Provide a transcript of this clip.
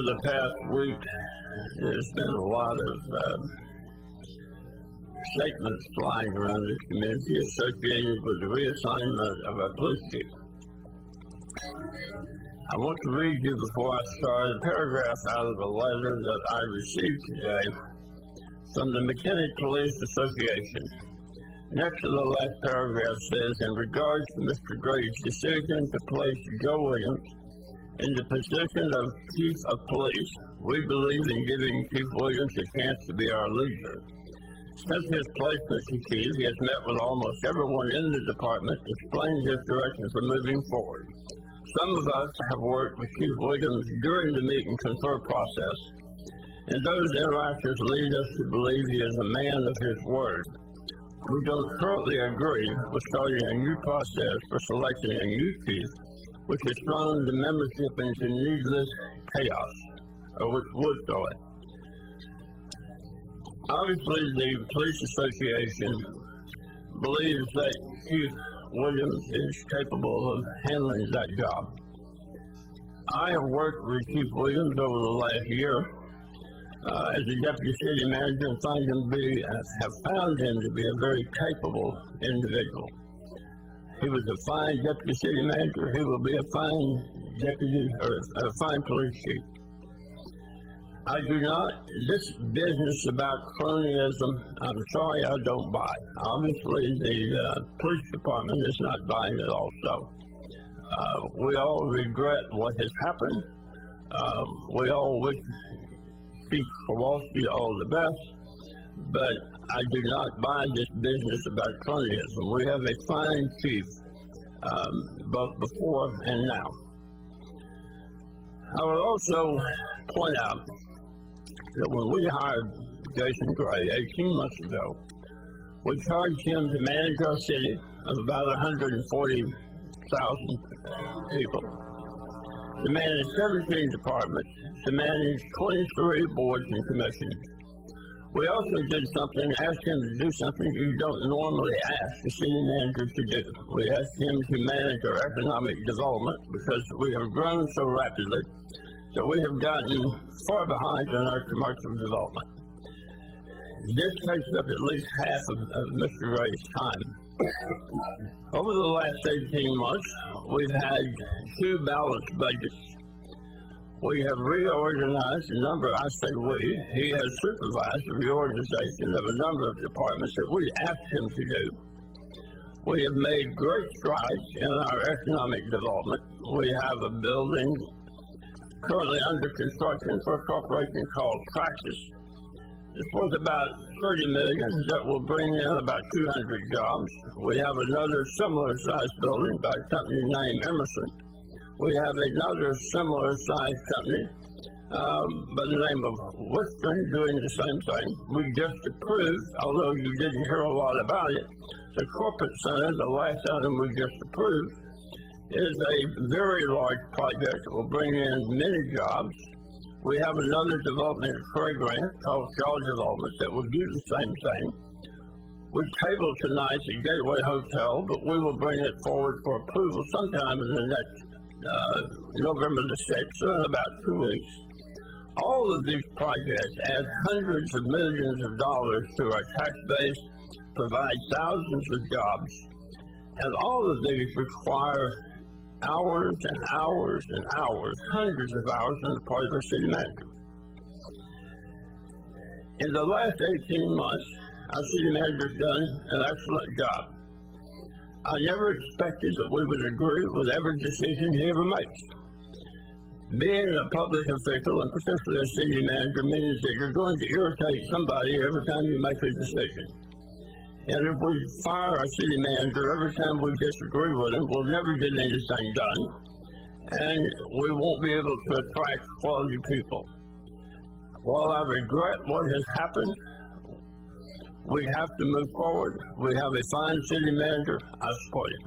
Over the past week, there's been a lot of statements flying around the community associated with the reassignment of our police chief. I want to read you before I start a paragraph out of a letter that I received today from the McKinney Police Association. Next to the last paragraph says, in regards to Mr. Gray's decision to place Joe Williams in the position of Chief of Police, we believe in giving Chief Williams a chance to be our leader. Since his placement to Chief, he has met with almost everyone in the department, explaining his direction for moving forward. Some of us have worked with Chief Williams during the meet and confer process, and those interactions lead us to believe he is a man of his word. We don't currently agree with starting a new process for selecting a new chief, which has thrown the membership into needless chaos, or which would throw it. Obviously, the Police Association believes that Chief Williams is capable of handling that job. I have worked with Chief Williams over the last year as a deputy city manager and have found him to be a very capable individual. He was a fine deputy city manager. He will be a fine deputy or a fine police chief. I do not, this business about cronyism, I'm sorry, I don't buy. Obviously, the police department is not buying it also. We all regret what has happened. We all wish Chief Kowalski all the best, but I do not buy this business about cronyism. We have a fine chief, both before and now. I would also point out that when we hired Jason Gray 18 months ago, we charged him to manage our city of about 140,000 people, to manage 17 departments, to manage 23 boards and commissions. We also did something, asked him to do something you don't normally ask a city manager to do. We asked him to manage our economic development because we have grown so rapidly that we have gotten far behind in our commercial development. This takes up at least half of Mr. Gray's time. Over the last 18 months, we've had 2 balanced budgets. We have reorganized a number, I say we, he has supervised the reorganization of a number of departments that we asked him to do. We have made great strides in our economic development. We have a building currently under construction for a corporation called Praxis. This was about $30 million that will bring in about 200 jobs. We have another similar sized building by a company named Emerson. We have another similar sized company by the name of Western doing the same thing. We just approved, although you didn't hear a lot about it, the corporate center, the last item we just approved, is a very large project that will bring in many jobs. We have another development program called Shaw Development that will do the same thing. We tabled tonight at Gateway Hotel, but we will bring it forward for approval sometime in the next November the 6th, so in about 2 weeks. All of these projects add hundreds of millions of dollars to our tax base, provide thousands of jobs, and all of these require hours and hours and hours, hundreds of hours on the part of our city manager. In the last 18 months, our city manager has done an excellent job. I never expected that we would agree with every decision he ever makes. Being a public official, and particularly a city manager, means that you're going to irritate somebody every time you make a decision. And if we fire our city manager every time we disagree with him, we'll never get anything done. And we won't be able to attract quality people. While I regret what has happened, we have to move forward. We have a fine city manager. I support him.